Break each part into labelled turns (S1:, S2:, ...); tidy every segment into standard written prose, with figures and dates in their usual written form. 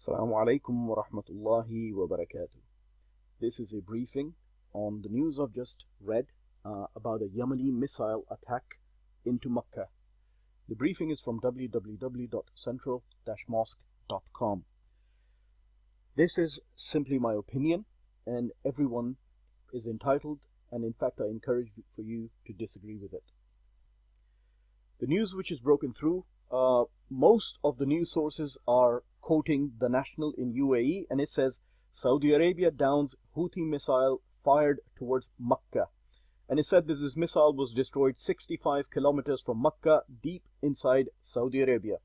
S1: Assalamu alaikum wa rahmatullahi wa barakatuh. This is a briefing on the news I've just read about a Yemeni missile attack into Makkah. The briefing is from www.central-mosque.com. This is simply my opinion, and everyone is entitled, and in fact I encourage for you to disagree with it. The news which is broken through, most of the news sources are quoting the National in UAE, and it says Saudi Arabia downs Houthi missile fired towards Makkah. And it said that this missile was destroyed 65 kilometers from Makkah, deep inside Saudi Arabia.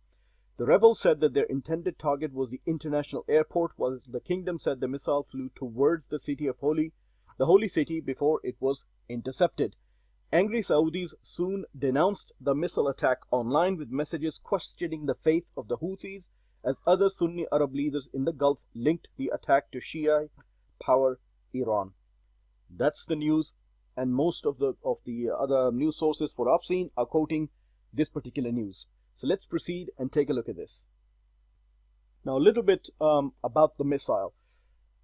S1: The rebels said that their intended target was the international airport, while the kingdom said the missile flew towards the city of the holy city before it was intercepted. Angry Saudis soon denounced the missile attack online with messages questioning the faith of the Houthis, as other Sunni Arab leaders in the Gulf linked the attack to Shia power Iran. That's the news, and most of the other news sources for I've seen are quoting this particular news. So let's proceed and take a look at this. Now a little bit about the missile.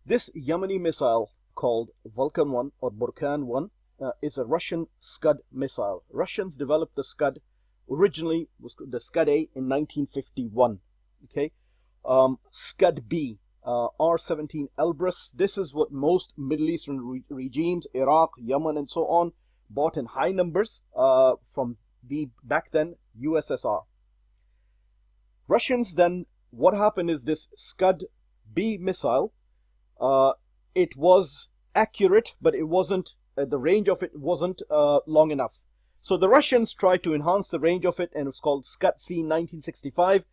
S1: This Yemeni missile called Vulcan 1 or Burkan 1 is a Russian Scud missile. Russians developed the Scud, originally was the Scud A in 1951. Okay, Scud B, R-17 Elbrus. This is what most Middle Eastern regimes, Iraq, Yemen, and so on, bought in high numbers from the back then USSR. Russians then, what happened is this Scud B missile, it was accurate, but it wasn't, the range of it wasn't long enough. So the Russians tried to enhance the range of it, and it was called Scud C in 1965.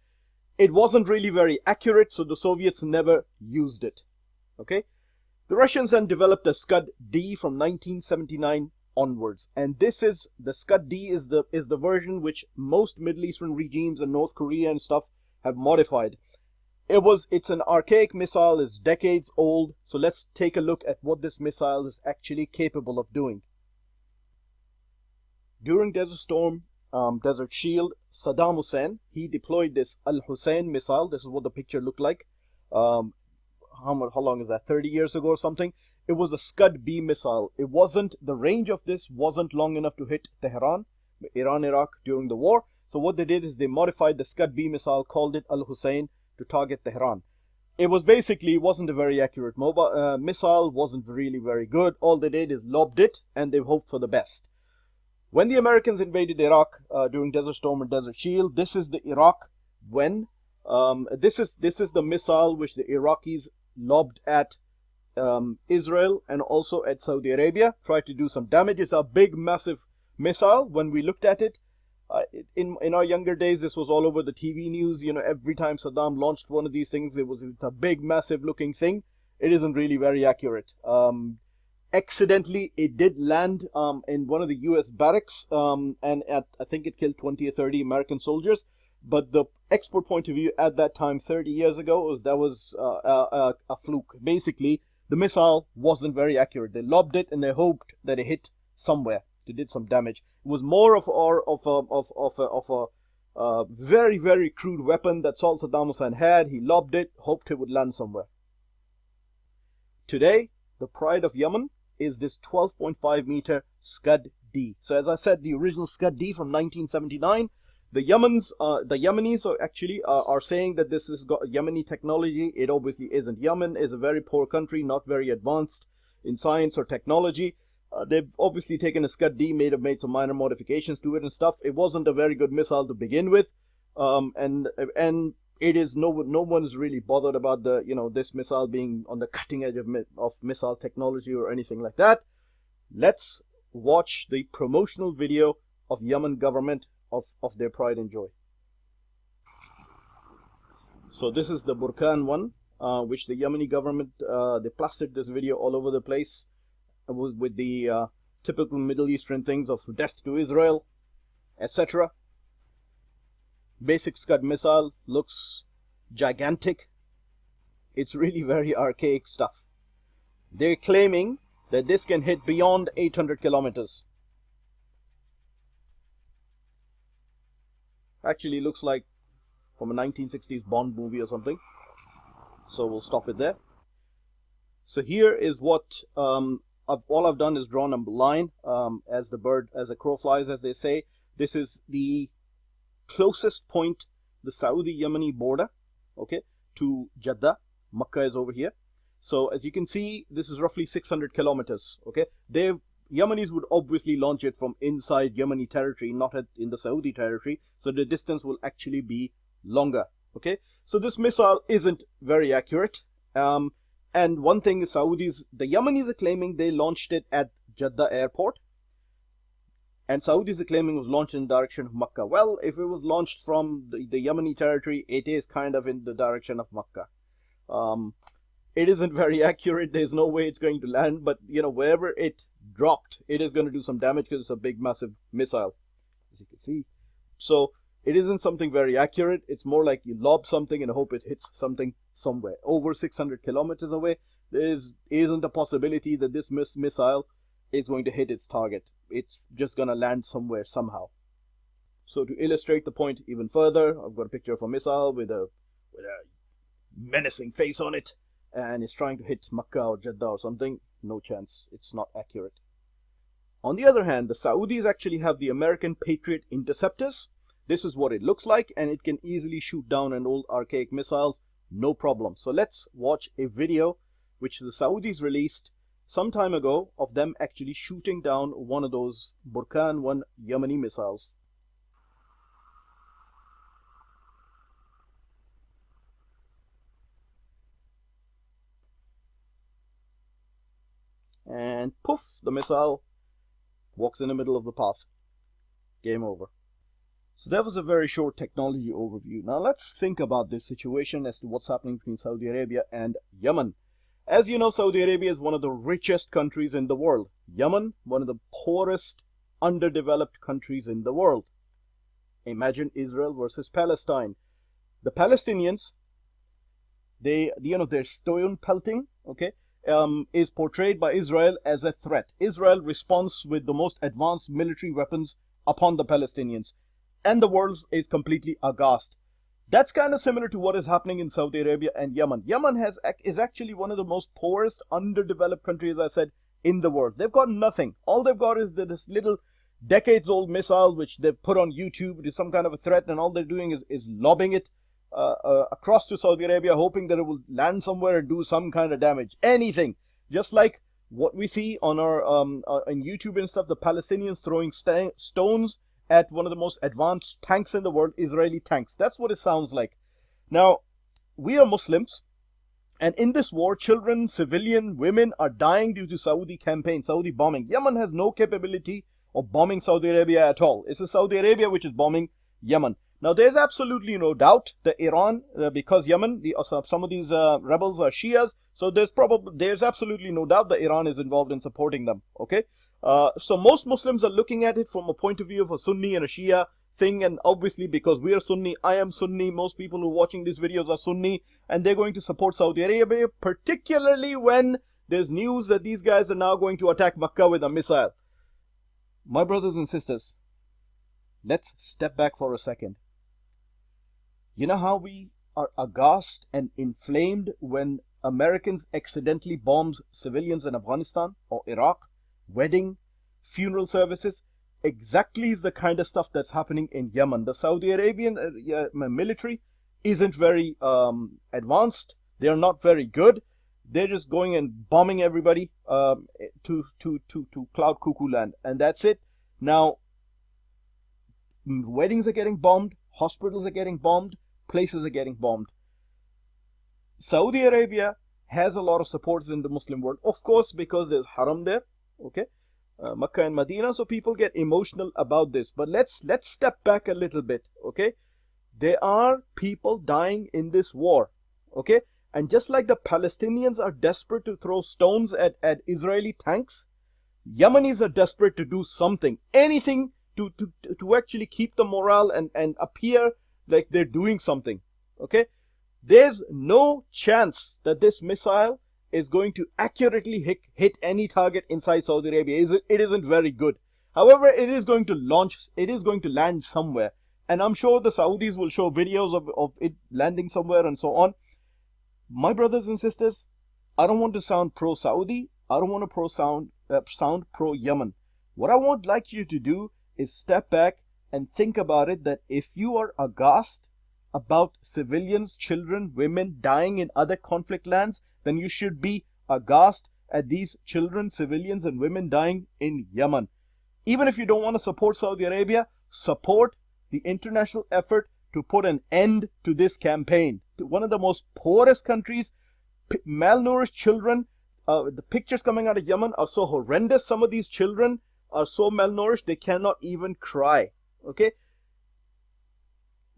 S1: It wasn't really very accurate, so the Soviets never used it. Okay, the Russians then developed a Scud D from 1979 onwards, and this is the Scud D is the version which most Middle Eastern regimes and North Korea and stuff have modified. It's an archaic missile, it's decades old. So let's take a look at what this missile is actually capable of doing. During Desert Storm, Desert Shield, Saddam Hussein, he deployed this Al-Hussein missile. This is what the picture looked like. How long is that? 30 years ago or something. It was a Scud B missile. It wasn't, the range of this wasn't long enough to hit Tehran, Iran, Iraq during the war. So what they did is they modified the Scud B missile, called it Al-Hussein, to target Tehran. It was basically, wasn't a very accurate missile, wasn't really very good. All they did is lobbed it, and they hoped for the best. When the Americans invaded Iraq during Desert Storm and Desert Shield, this is the Iraq when this is the missile which the Iraqis lobbed at Israel and also at Saudi Arabia, tried to do some damage. It's a big, massive missile. When we looked at it, in our younger days, this was all over the TV news. You know, every time Saddam launched one of these things, it's a big, massive looking thing. It isn't really very accurate. Accidentally, it did land in one of the US barracks, and I think it killed 20 or 30 American soldiers. But the expert point of view at that time, 30 years ago, was that was a fluke. Basically, the missile wasn't very accurate. They lobbed it and they hoped that it hit somewhere. They did some damage. It was more of a very, very crude weapon that Saddam Hussein had. He lobbed it, hoped it would land somewhere. Today, the pride of Yemen is this 12.5 meter Scud D. So as I said, the original Scud D from 1979. The Yemenis are saying that this has got Yemeni technology. It obviously isn't. Yemen is a very poor country, not very advanced in science or technology. They've obviously taken a Scud D, made some minor modifications to it and stuff. It wasn't a very good missile to begin with, and it is no one is really bothered about this missile being on the cutting edge of missile technology or anything like that. Let's watch the promotional video of Yemen government of their pride and joy. So this is the Burkan 1, which the Yemeni government, they plastered this video all over the place with the typical Middle Eastern things of death to Israel, etc. Basic Scud missile, looks gigantic. It's really very archaic stuff. They're claiming that this can hit beyond 800 kilometers. Actually looks like from a 1960s Bond movie or something. So we'll stop it there. So here is what all I've done is drawn a line as a crow flies, as they say. This is the closest point, the Saudi-Yemeni border, okay, to Jeddah. Makkah is over here. So as you can see, this is roughly 600 kilometers, okay. Yemenis would obviously launch it from inside Yemeni territory, not in the Saudi territory. So the distance will actually be longer, okay. So this missile isn't very accurate. And one thing is the Yemenis are claiming they launched it at Jeddah airport. And Saudis are claiming it was launched in the direction of Makkah. Well, if it was launched from the Yemeni territory, it is kind of in the direction of Makkah. It isn't very accurate. There's no way it's going to land. But, you know, wherever it dropped, it is going to do some damage because it's a big, massive missile, as you can see. So it isn't something very accurate. It's more like you lob something and hope it hits something somewhere. Over 600 kilometers away, there isn't a possibility that this missile is going to hit its target. It's just going to land somewhere somehow. So to illustrate the point even further, I've got a picture of a missile with a menacing face on it, and it's trying to hit Makkah or Jeddah or something. No chance. It's not accurate. On the other hand, the Saudis actually have the American Patriot interceptors. This is what it looks like, and it can easily shoot down an old archaic missiles, no problem. So let's watch a video which the Saudis released some time ago of them actually shooting down one of those Burkan 1 Yemeni missiles. And poof, the missile walks in the middle of the path. Game over. So that was a very short technology overview. Now let's think about this situation as to what's happening between Saudi Arabia and Yemen. As you know, Saudi Arabia is one of the richest countries in the world. Yemen, one of the poorest, underdeveloped countries in the world. Imagine Israel versus Palestine. The Palestinians, their stone pelting, okay, is portrayed by Israel as a threat. Israel responds with the most advanced military weapons upon the Palestinians. And the world is completely aghast. That's kind of similar to what is happening in Saudi Arabia and Yemen. Yemen is actually one of the most poorest, underdeveloped countries, as I said, in the world. They've got nothing. All they've got is this little decades-old missile which they've put on YouTube. It is some kind of a threat, and all they're doing is lobbing it across to Saudi Arabia, hoping that it will land somewhere and do some kind of damage. Anything. Just like what we see on our on YouTube and stuff, the Palestinians throwing stones at one of the most advanced tanks in the world, Israeli tanks. That's what it sounds like. Now, we are Muslims, and in this war, children, civilian, women are dying due to Saudi campaign, Saudi bombing. Yemen has no capability of bombing Saudi Arabia at all. It's Saudi Arabia which is bombing Yemen. Now, there's absolutely no doubt that Iran, because Yemen, some of these rebels are Shias, so there's absolutely no doubt that Iran is involved in supporting them. Okay. So most Muslims are looking at it from a point of view of a Sunni and a Shia thing, and obviously because we are Sunni, I am Sunni, most people who are watching these videos are Sunni, and they're going to support Saudi Arabia, particularly when there's news that these guys are now going to attack Makkah with a missile. My brothers and sisters, let's step back for a second. You know how we are aghast and inflamed when Americans accidentally bomb civilians in Afghanistan or Iraq? Wedding, funeral services, exactly is the kind of stuff that's happening in Yemen. The Saudi Arabian military isn't very advanced. They are not very good. They're just going and bombing everybody to cloud cuckoo land, and that's it. Now, weddings are getting bombed, hospitals are getting bombed, places are getting bombed. Saudi Arabia has a lot of supporters in the Muslim world, of course, because there's haram there. Okay, Makkah and Medina, so people get emotional about this. But let's step back a little bit. Okay, there are people dying in this war. Okay, and just like the Palestinians are desperate to throw stones at Israeli tanks, Yemenis are desperate to do something, anything to actually keep the morale and appear like they're doing something. Okay, there's no chance that this missile is going to accurately hit any target inside Saudi Arabia. It isn't very good. However, it is going to land somewhere. And I'm sure the Saudis will show videos of it landing somewhere and so on. My brothers and sisters, I don't want to sound pro-Saudi. I don't want to sound pro-Yemen. What I would like you to do is step back and think about it, that if you are aghast about civilians, children, women dying in other conflict lands, then you should be aghast at these children, civilians, and women dying in Yemen. Even if you don't want to support Saudi Arabia, support the international effort to put an end to this campaign. One of the most poorest countries, malnourished children. The pictures coming out of Yemen are so horrendous. Some of these children are so malnourished they cannot even cry. Okay,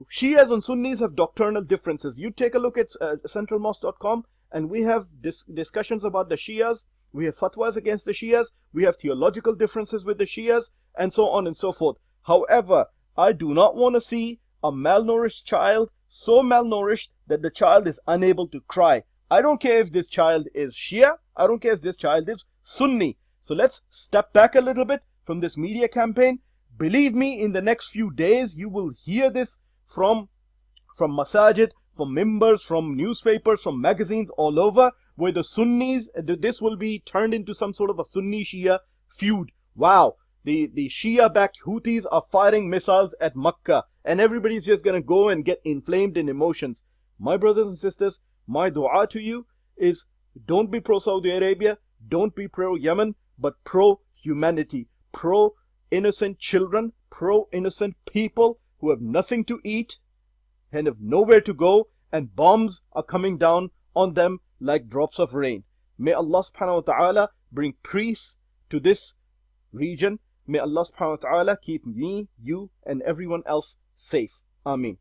S1: Shias and Sunnis have doctrinal differences. You take a look at centralmosque.com, and we have discussions about the Shias. We have fatwas against the Shias. We have theological differences with the Shias, and so on and so forth. However, I do not want to see a malnourished child so malnourished that the child is unable to cry. I don't care if this child is Shia. I don't care if this child is Sunni. So let's step back a little bit from this media campaign. Believe me, in the next few days, you will hear this from masajid, from mimbars, from newspapers, from magazines all over, where the Sunnis, this will be turned into some sort of a Sunni-Shia feud. Wow, the Shia-backed Houthis are firing missiles at Makkah, and everybody's just going to go and get inflamed in emotions. My brothers and sisters, my dua to you is, don't be pro-Saudi Arabia, don't be pro-Yemen, but pro-humanity, pro-innocent children, pro-innocent people who have nothing to eat and have nowhere to go, and bombs are coming down on them like drops of rain. May Allah subhanahu wa ta'ala bring peace to this region. May Allah subhanahu wa ta'ala keep me, you, and everyone else safe. Ameen.